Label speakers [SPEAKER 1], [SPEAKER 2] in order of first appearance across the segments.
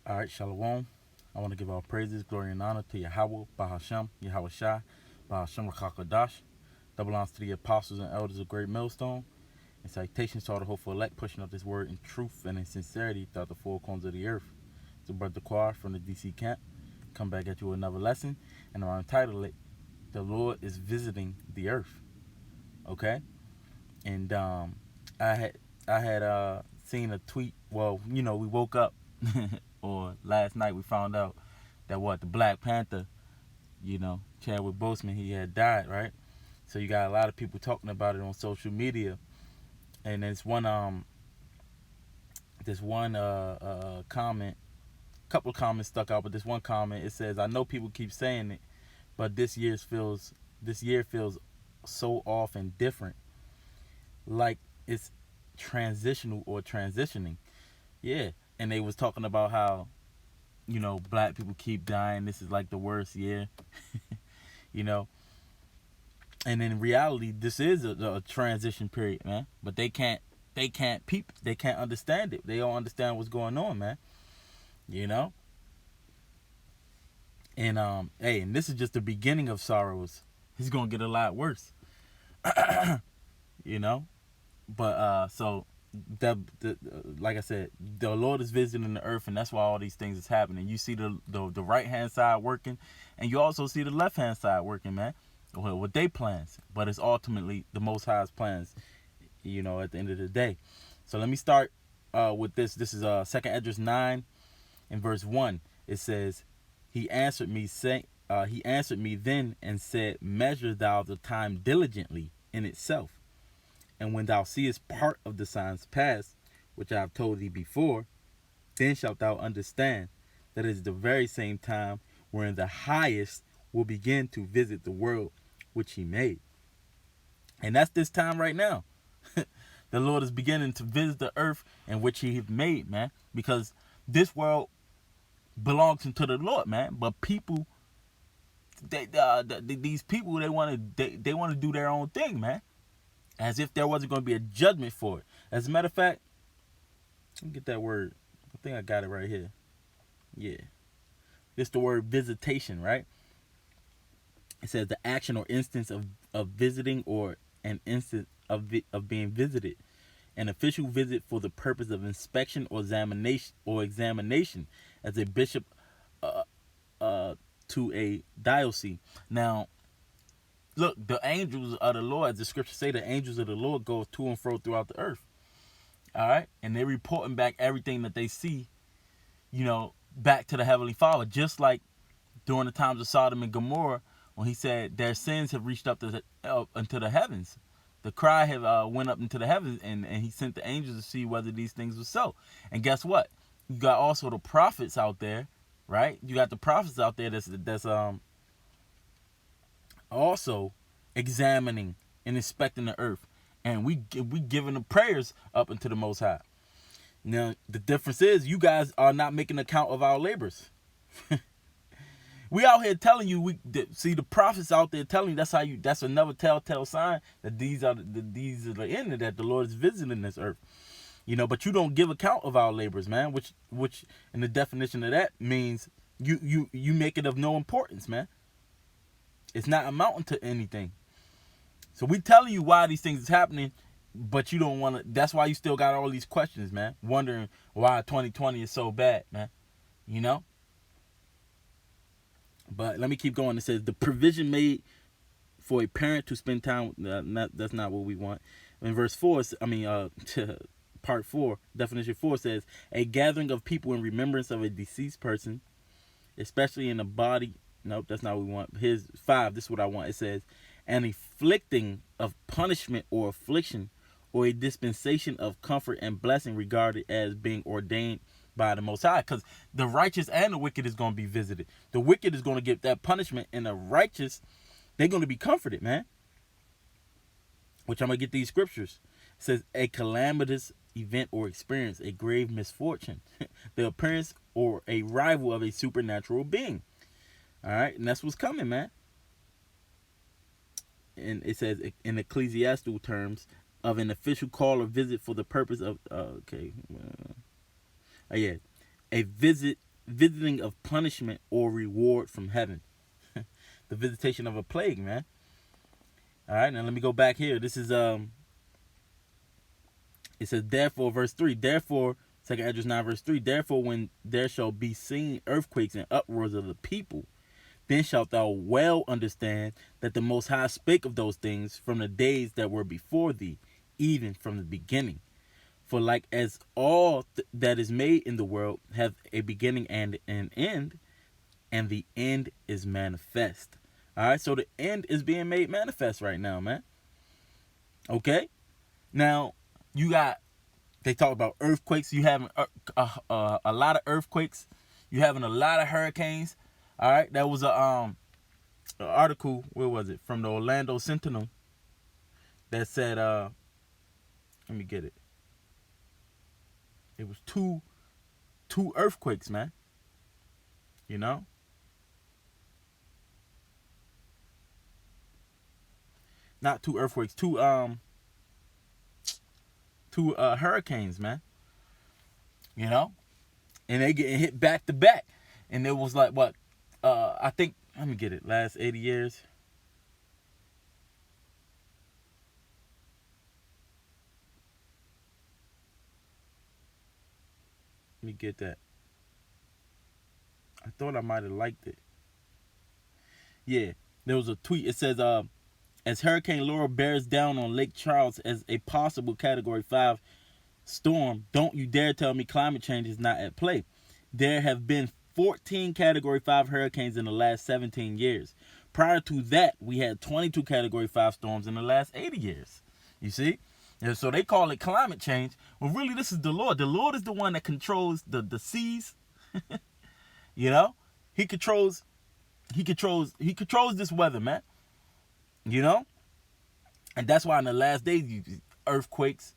[SPEAKER 1] All right, Shalom. I want to give all praises, glory, and honor to Yahweh, Bahashem, Yahweh Shai, Bahashem Rakakadash. Double honors to the apostles and elders of Great Millstone. And salutations to all the hopeful elect pushing out this word in truth and in sincerity throughout the four corners of the earth. It's Brother Quar from the DC camp. Come back at you with another lesson. And I'm entitled it, The Lord is Visiting the Earth. Okay? And I had seen a tweet. Well, we woke up or last night we found out that the Black Panther, Chadwick Boseman, he had died, right? So you got a lot of people talking about it on social media, and there's one comment, couple of comments stuck out, but this one comment, it says, "I know people keep saying it, but this year feels so off and different, like it's transitional or transitioning." Yeah, and they was talking about how black people keep dying. This is like the worst year, you know. And in reality, this is a transition period, man. But they can't understand it. They don't understand what's going on, man. You know. And and this is just the beginning of sorrows. It's gonna get a lot worse, you know. But so like I said, the Lord is visiting the earth, and that's why all these things is happening. You see the right hand side working, and you also see the left hand side working, man. With their plans, but it's ultimately the Most High's plans, at the end of the day. So let me start with this. This is 2nd Esdras 9 and verse 1. It says, He answered me then and said, Measure thou the time diligently in itself. And when thou seest part of the signs past, which I have told thee before, then shalt thou understand that it is the very same time wherein the highest will begin to visit the world which he made. And that's this time right now. The Lord is beginning to visit the earth in which he has made, man. Because this world belongs to the Lord, man. But people, these people, they want to do their own thing, man. As if there wasn't going to be a judgment for it. As a matter of fact, let me get that word. I think I got it right here. Yeah. It's the word visitation, right? It says the action or instance of visiting, or an instance of being visited. An official visit for the purpose of inspection or examination as a bishop to a diocese. Now, look, the angels of the Lord, as the scriptures say, the angels of the Lord go to and fro throughout the earth. All right? And they're reporting back everything that they see, back to the Heavenly Father. Just like during the times of Sodom and Gomorrah, when he said their sins have reached up into the heavens. The cry have went up into the heavens, and he sent the angels to see whether these things were so. And guess what? You got also the prophets out there, right? You got the prophets out there that's also examining and inspecting the earth, and we giving the prayers up into the Most High. Now the difference is, you guys are not making account of our labors. We out here telling you, see the prophets out there telling you that's another telltale sign that these are the end, that the Lord is visiting this earth. But you don't give account of our labors, man, which in the definition of that means you make it of no importance, man. It's not amounting to anything. So we telling you why these things is happening, but you don't want to. That's why you still got all these questions, man, wondering why 2020 is so bad, man. But let me keep going. It says the provision made for a parent to spend time. That's not what we want. In verse 4, part 4, definition 4 says, a gathering of people in remembrance of a deceased person, especially in a body. Nope, that's not what we want. Here's 5. This is what I want. It says, an inflicting of punishment or affliction, or a dispensation of comfort and blessing regarded as being ordained by the Most High. Because the righteous and the wicked is going to be visited. The wicked is going to get that punishment, and the righteous, they're going to be comforted, man. Which I'm going to get these scriptures. It says, a calamitous event or experience, a grave misfortune, the appearance or a rival of a supernatural being. All right, and that's what's coming, man. And it says, in ecclesiastical terms, of an official call or visit for the purpose of a visit visiting of punishment or reward from heaven. The visitation of a plague, man. All right, now let me go back here. This is it says, therefore, verse 3, therefore, 2 Esdras 9, verse 3, therefore, when there shall be seen earthquakes and uproars of the people, then shalt thou well understand that the Most High spake of those things from the days that were before thee, even from the beginning. For like as all that is made in the world have a beginning and an end, and the end is manifest. All right, so the end is being made manifest right now, man. Okay, now you got, they talk about earthquakes. You having a lot of earthquakes. You having a lot of hurricanes. All right, that was a article. Where was it? From the Orlando Sentinel. That said, let me get it. It was two earthquakes, man. You know. Not two earthquakes. Two hurricanes, man. You know, and they getting hit back to back, and it was like what? I think, let me get it. Last 80 years. Let me get that. I thought I might have liked it. Yeah, there was a tweet. It says, as Hurricane Laura bears down on Lake Charles as a possible Category 5 storm, don't you dare tell me climate change is not at play. There have been 14 Category 5 hurricanes in the last 17 years. Prior to that, we had 22 Category 5 storms in the last 80 years. You see? And so they call it climate change. Well, really, this is the Lord. The Lord is the one that controls the seas. You know? He controls this weather, man. You know? And that's why in the last days, earthquakes,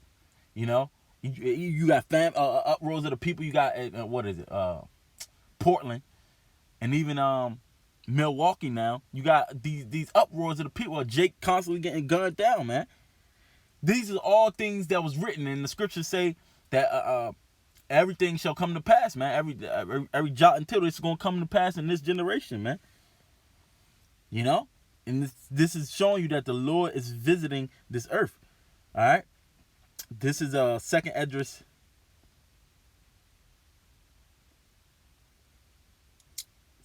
[SPEAKER 1] you know? You got uproars of the people. You got, what is it? Portland. And even Milwaukee now. You got these uproars of the people. Jake constantly getting gunned down, man. These are all things that was written, and the scriptures say that everything shall come to pass, man. Every jot and tittle is going to come to pass in this generation, man. You know? And this is showing you that the Lord is visiting this earth. All right? This is 2 Esdras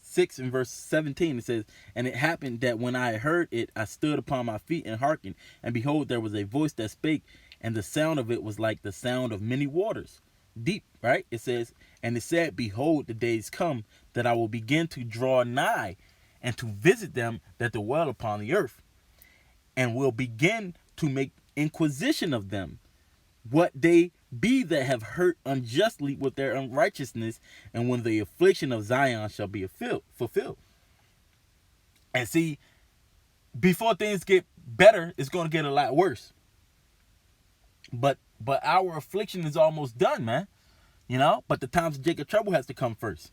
[SPEAKER 1] 6 and verse 17. It says, and it happened that when I heard it, I stood upon my feet and hearkened, and behold, there was a voice that spake, and the sound of it was like the sound of many waters, deep, right? It says, and it said, behold, the days come that I will begin to draw nigh and to visit them that dwell upon the earth, and will begin to make inquisition of them, what they be that have hurt unjustly with their unrighteousness, and when the affliction of Zion shall be fulfilled. And see, before things get better, it's going to get a lot worse. But our affliction is almost done, man. You know, but the times of Jacob trouble has to come first.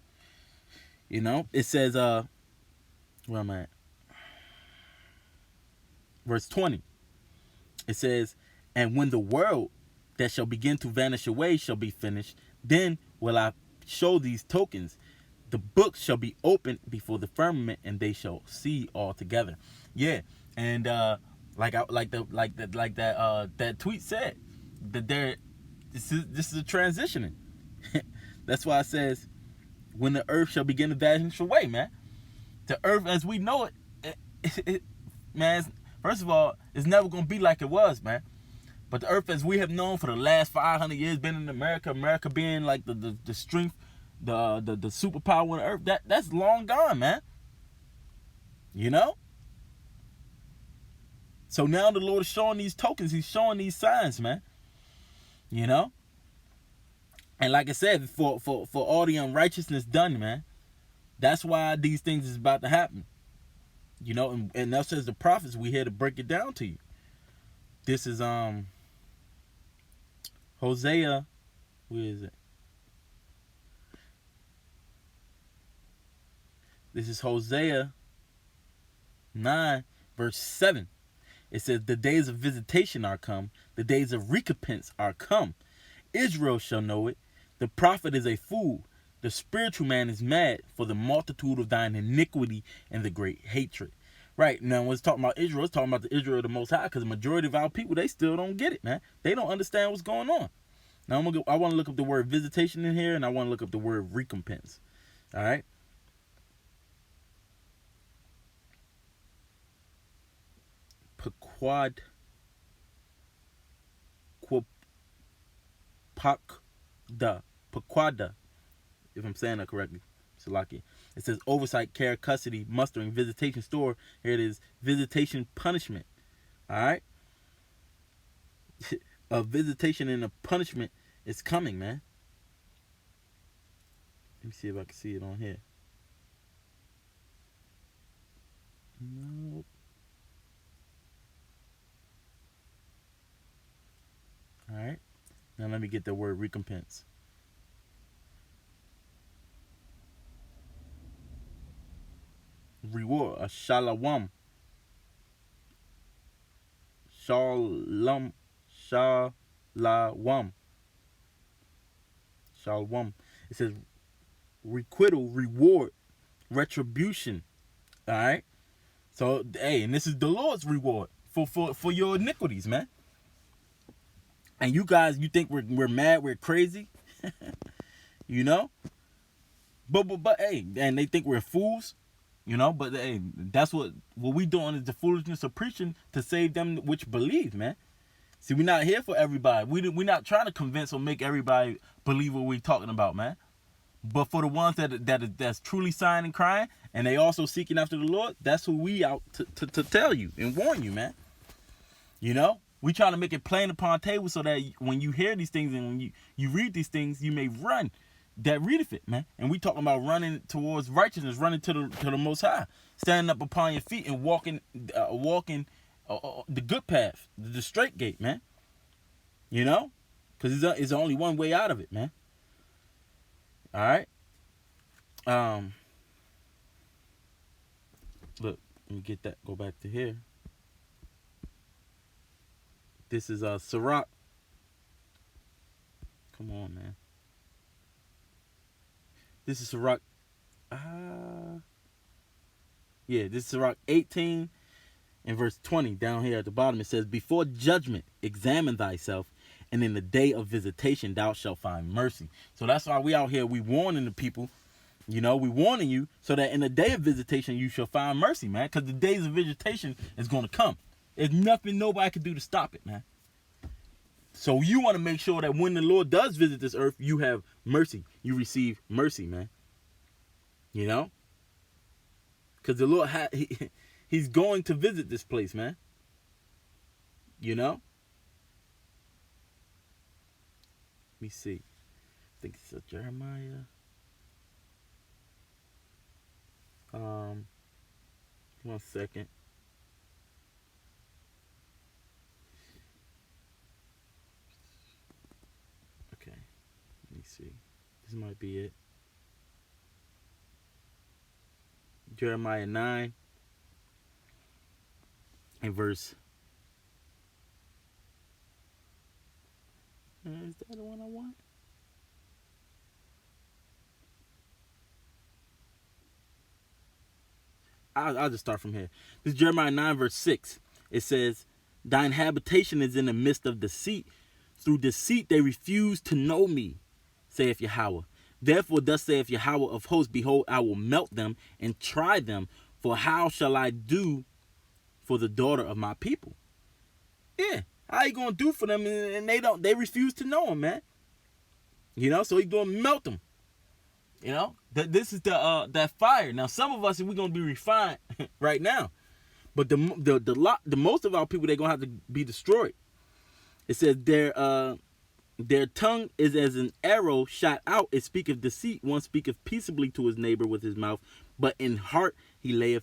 [SPEAKER 1] You know, it says, where am I at? Verse 20. It says, and when the world that shall begin to vanish away shall be finished, then will I show these tokens. The book shall be opened before the firmament, and they shall see all together. Yeah, and that tweet said that this is a transitioning. That's why it says, when the earth shall begin to vanish away, man. The earth as we know it, man. First of all, it's never gonna be like it was, man. But the earth as we have known for the last 500 years, been in America being like the strength, the superpower on the earth, that's long gone, man. You know? So now the Lord is showing these tokens, he's showing these signs, man. You know? And like I said, for all the unrighteousness done, man, that's why these things is about to happen. You know, and that says the prophets, we here to break it down to you. This is Hosea, where is it? This is Hosea 9, verse 7. It says, the days of visitation are come, the days of recompense are come. Israel shall know it. The prophet is a fool. The spiritual man is mad for the multitude of thine iniquity and the great hatred. Right, now when it's talking about Israel, it's talking about the Israel of the Most High, because the majority of our people, they still don't get it, man. They don't understand what's going on. Now I want to look up the word visitation in here, and I want to look up the word recompense. All right. Pequada, if I'm saying that correctly. Salaki. It says oversight, care, custody, mustering, visitation, store. Here it is, visitation, punishment. All right. A visitation and a punishment is coming, man. Let me see if I can see it on here. Nope. All right. Now let me get the word recompense. Reward, a shalawam. Shalom. Shalawam. Shalom. It says requital, reward, retribution. All right. So, hey, and this is the Lord's reward for your iniquities, man. And you guys, you think we're mad, we're crazy, you know? But hey, and they think we're fools, you know? But hey, that's what we doing is the foolishness of preaching to save them which believe, man. See, we're not here for everybody. We're not trying to convince or make everybody believe what we're talking about, man. But for the ones that's truly sighing and crying, and they also seeking after the Lord, that's who we out to tell you and warn you, man. You know? We trying to make it plain upon table so that when you hear these things and when you read these things, you may run that readeth it, man. And we talking about running towards righteousness, running to the Most High, standing up upon your feet and walking the good path, the straight gate, man. You know, because it's only one way out of it, man. All right. Look, let me get that. Go back to here. This is Sirach. Come on, man. This is Sirach. Yeah, this is Sirach 18 and verse 20. Down here at the bottom, it says, before judgment, examine thyself, and in the day of visitation, thou shalt find mercy. So that's why we out here, we warning the people. You know, we warning you so that in the day of visitation, you shall find mercy, man. Because the days of visitation is going to come. There's nothing nobody can do to stop it, man. So you want to make sure that when the Lord does visit this earth, you have mercy. You receive mercy, man. You know? Because the Lord, he's going to visit this place, man. You know? Let me see. I think it's Jeremiah. 1 second. Okay, let me see. This might be it. Jeremiah 9 and verse. Is that the one I want? I'll just start from here. This is Jeremiah 9 verse 6. It says, thine habitation is in the midst of deceit. Through deceit they refuse to know me, saith Yahweh. Therefore thus saith Yahweh of hosts, behold, I will melt them and try them. For how shall I do for the daughter of my people? Yeah, how you gonna do for them? And they refuse to know him, man. You know, so he's gonna melt them. You know, this is that fire. Now, some of us, we're gonna be refined right now, but the most of our people, they're gonna have to be destroyed. It says their tongue is as an arrow shot out. It speaketh deceit. One speaketh peaceably to his neighbor with his mouth, but in heart he layeth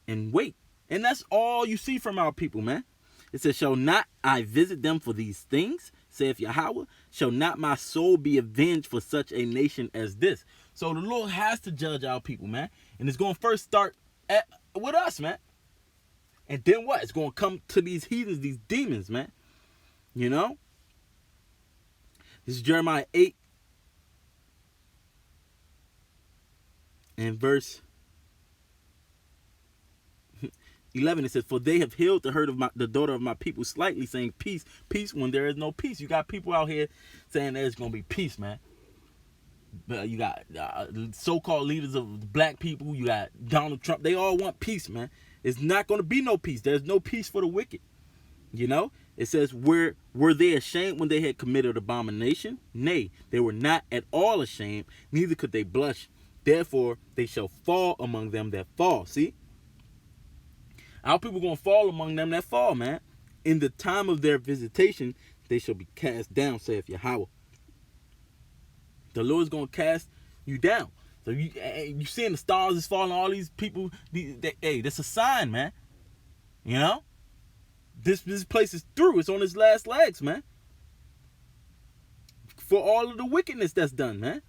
[SPEAKER 1] in wait. And that's all you see from our people, man. It says, shall not I visit them for these things, saith Yahweh? Shall not my soul be avenged for such a nation as this? So the Lord has to judge our people, man. And it's going to first start with us, man. And then what? It's going to come to these heathens, these demons, man. You know? This is Jeremiah 8 In verse 11, it says, "For they have healed the hurt of the daughter of my people slightly, saying peace, peace, when there is no peace." You got people out here saying there's gonna be peace, man. You got so-called leaders of black people. You got Donald Trump. They all want peace, man. It's not gonna be no peace. There's no peace for the wicked. You know, it says, were they ashamed when they had committed abomination? Nay, they were not at all ashamed, neither could they blush. Therefore, they shall fall among them that fall. See, our people gonna fall among them that fall, man. In the time of their visitation, they shall be cast down, saith Yahweh. The Lord's gonna cast you down. So you seeing the stars is falling. All these people, hey, that's a sign, man. You know. This place is through. It's on its last legs, man. For all of the wickedness that's done, man.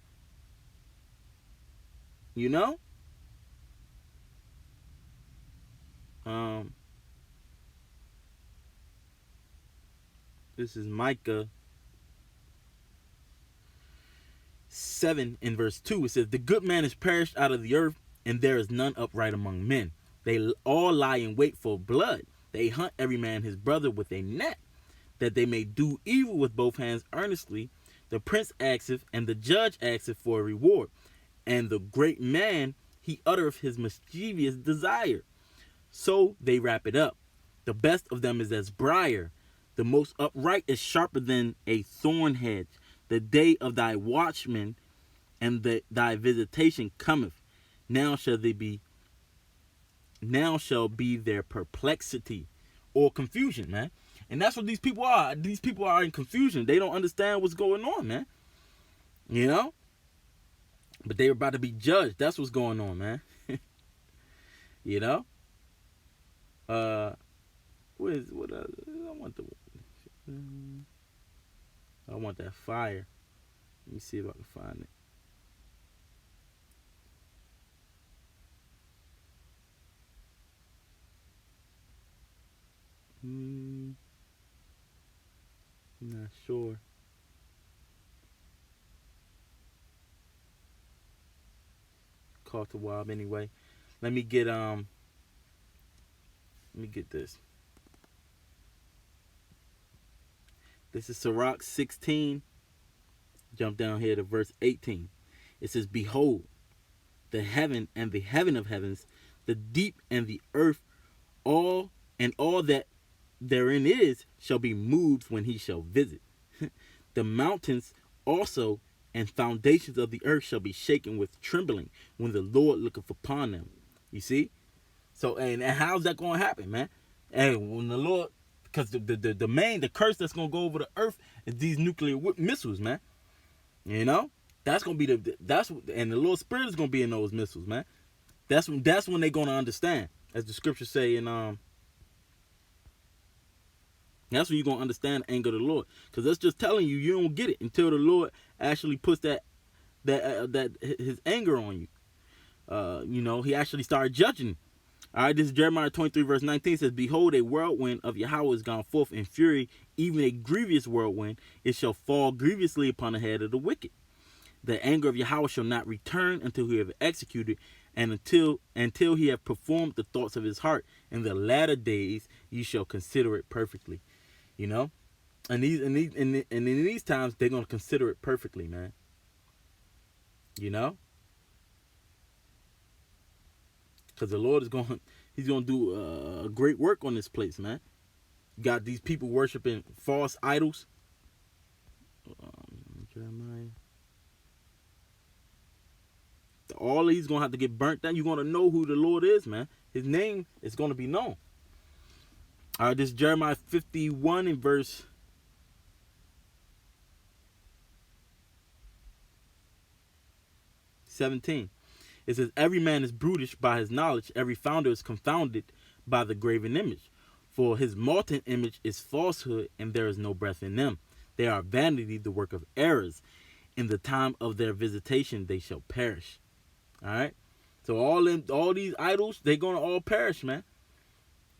[SPEAKER 1] You know? This is Micah 7 in verse 2. It says, "The good man is perished out of the earth, and there is none upright among men. They all lie in wait for blood. They hunt every man his brother with a net, that they may do evil with both hands earnestly. The prince asketh, and the judge asketh for a reward. And the great man, he uttereth his mischievous desire. So they wrap it up. The best of them is as briar. The most upright is sharper than a thorn hedge. The day of thy watchman and thy visitation cometh. Now shall be their perplexity," or confusion, man. And that's what these people are. These people are in confusion. They don't understand what's going on, man. You know? But they're about to be judged. That's what's going on, man. You know? I want that fire. Let me see if I can find it. I'm not sure. Caught a while anyway. Let me get this. This is Sirach 16. Jump down here to verse 18. It says, "Behold, the heaven and the heaven of heavens, the deep and the earth, all that therein is, shall be moved when he shall visit. The mountains also and foundations of the earth shall be shaken with trembling when the Lord looketh upon them." You see? So, and how's that going to happen, man? And when the Lord, because the curse that's going to go over the earth is these nuclear missiles, man. You know? That's going to be and the Lord's Spirit is going to be in those missiles, man. That's when they're going to understand, as the scriptures say in that's when you're going to understand the anger of the Lord. Because that's just telling you, you don't get it until the Lord actually puts that his anger on you. You know, he actually started judging. All right, this is Jeremiah 23 verse 19. It says, "Behold, a whirlwind of Yahweh is gone forth in fury, even a grievous whirlwind. It shall fall grievously upon the head of the wicked. The anger of Yahweh shall not return until he have executed, and until he have performed the thoughts of his heart. In the latter days you shall consider it perfectly." You know, and in these times they're gonna consider it perfectly, man. You know, because the Lord he's gonna do a great work on this place, man. You got these people worshiping false idols. Jeremiah. All of these gonna have to get burnt down. You're gonna know who the Lord is, man. His name is gonna be known. All right, this is Jeremiah 51 in verse 17. It says, "Every man is brutish by his knowledge. Every founder is confounded by the graven image. For his molten image is falsehood, and there is no breath in them. They are vanity, the work of errors. In the time of their visitation, they shall perish." All right. So all these idols, they're gonna all perish, man.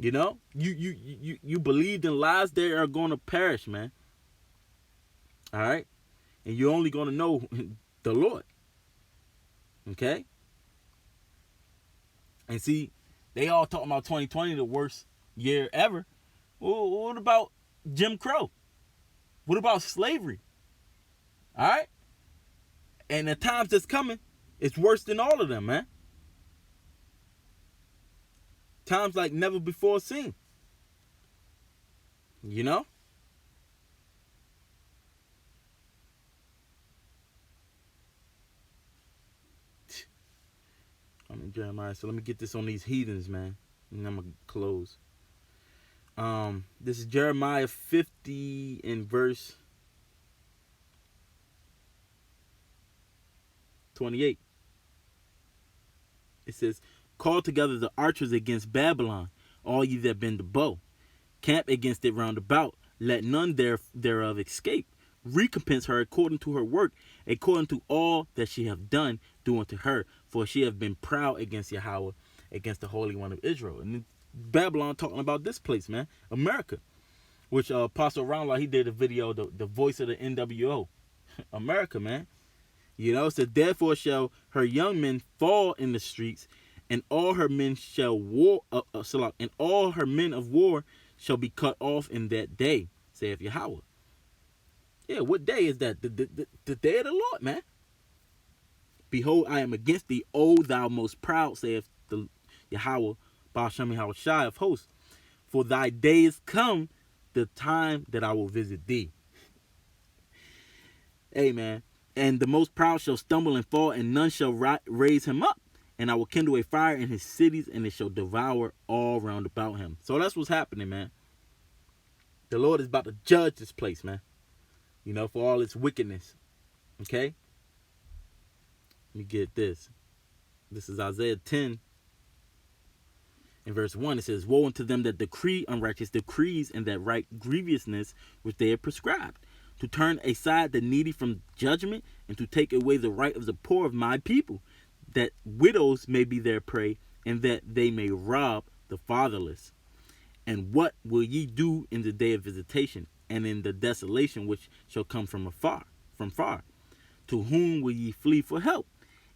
[SPEAKER 1] You know, you believed in lies, they are going to perish, man. All right, and you're only going to know the Lord. Okay, And see, they all talking about 2020 the worst year ever. Well, what about Jim Crow? What about slavery? All right, and the times that's coming, it's worse than all of them, man. Times like never before seen. You know? I'm in Jeremiah, so let me get this on these heathens, man. And I'm gonna close. This is Jeremiah 50 in verse 28. It says, "Call together the archers against Babylon, all ye that bend the bow. Camp against it round about. Let none thereof escape. Recompense her according to her work, according to all that she have done, do unto her. For she have been proud against Yahweh, against the Holy One of Israel." And Babylon talking about this place, man, America. Which Apostle Roundlaw, he did a video, the voice of the NWO, America, man. You know, it says, "Therefore shall her young men fall in the streets, and all her men shall and all her men of war shall be cut off in that day, saith Yahweh." Yeah, what day is that? The day of the Lord, man. "Behold, I am against thee, O thou most proud, saith the Yahweh, Baal Shem Yahushai of hosts. For thy day is come, the time that I will visit thee." Hey, man. "And the most proud shall stumble and fall, and none shall raise him up. And I will kindle a fire in his cities, and it shall devour all round about him." So that's what's happening, man. The Lord is about to judge this place, man. You know, for all its wickedness. Okay? Let me get this. This is Isaiah 10 in verse 1. It says, "Woe unto them that decree unrighteous decrees, and that write grievousness which they have prescribed, to turn aside the needy from judgment, and to take away the right of the poor of my people, that widows may be their prey, and that they may rob the fatherless. And what will ye do in the day of visitation, and in the desolation which shall come from far? To whom will ye flee for help?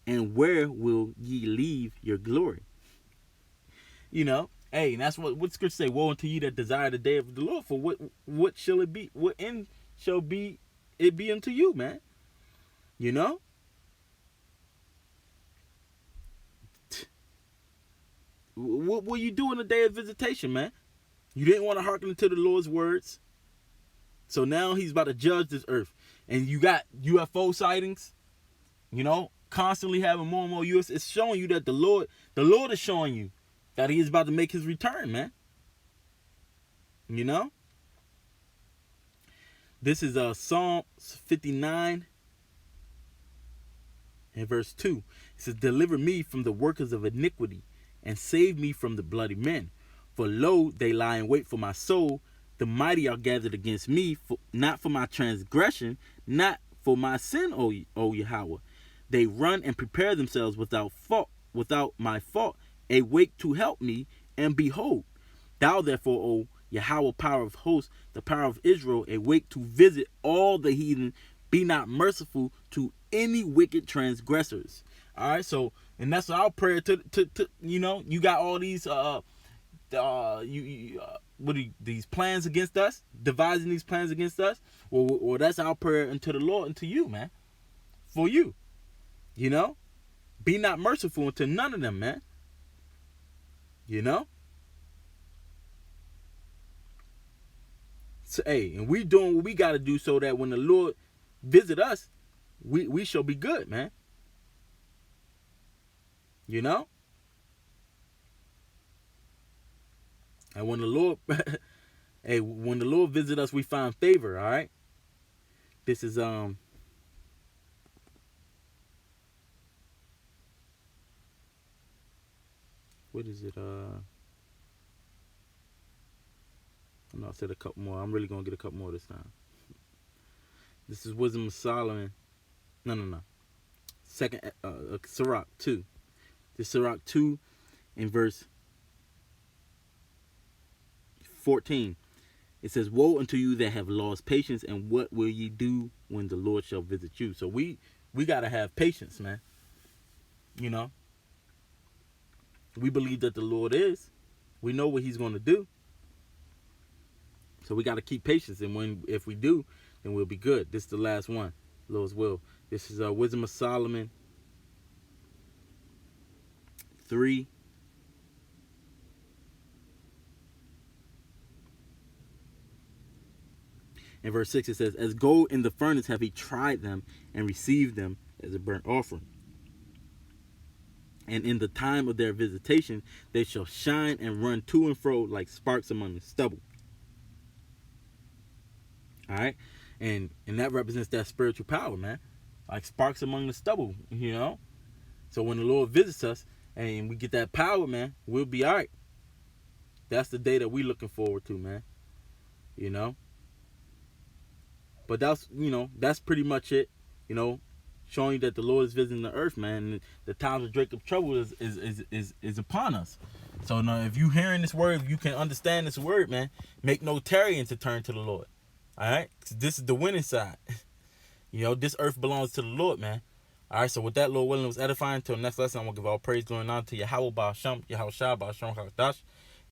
[SPEAKER 1] And where will ye leave your glory?" You know, hey, and that's what scripture say, "Woe unto you that desire the day of the Lord, for what shall it be? What end shall be it be unto you, man?" You know? What will you do in the day of visitation, man? You didn't want to hearken to the Lord's words. So now he's about to judge this earth. And you got UFO sightings, you know, constantly having more and more US. It's showing you that the Lord is showing you that he is about to make his return, man. You know? This is Psalm 59 and verse 2. It says, "Deliver me from the workers of iniquity, and save me from the bloody men. For lo, they lie in wait for my soul. The mighty are gathered against me, not for my transgression, not for my sin, O Yahweh. They run and prepare themselves without my fault, awake to help me, and behold, thou therefore, O Yahweh, power of hosts, the power of Israel, awake to visit all the heathen, be not merciful to any wicked transgressors." All right, so, and that's our prayer to you know, you got all these these plans against us, devising these plans against us. Well, that's our prayer unto the Lord and to you, man. For you. You know? Be not merciful unto none of them, man. You know? So, hey, and we doing what we got to do so that when the Lord visit us, we shall be good, man. You know? And when the Lord when the Lord visit us, we find favor, all right? This is what is it? I said a couple more. I'm really gonna get a couple more this time. This is Wisdom of Solomon. No. Second Sirach 2. This Sirach 2 in verse 14. It says, "Woe unto you that have lost patience, and what will ye do when the Lord shall visit you?" So we gotta have patience, man. You know? We believe that the Lord is. We know what he's going to do. So we got to keep patience. And if we do, then we'll be good. This is the last one. Lord's will. This is Wisdom of Solomon 3. In verse 6 it says, as gold in the furnace have he tried them and received them as a burnt offering. And in the time of their visitation, they shall shine and run to and fro like sparks among the stubble. All right. And that represents that spiritual power, man. Like sparks among the stubble, you know. So when the Lord visits us and we get that power, man, we'll be all right. That's the day that we looking forward to, man. You know. But that's pretty much it. You know, showing you that the Lord is visiting the earth, man. And the times of Jacob's trouble is upon us. So now, if you hearing this word, if you can understand this word, man, make no tarrying to turn to the Lord. All right, this is the winning side. You know, this earth belongs to the Lord, man. All right, so with that, Lord willing, it was edifying. Until next lesson, I'm gonna give all praise, glory, and honor to Yahweh Ba'Shem, Yahweh Shah Ba'Shem Hakadash.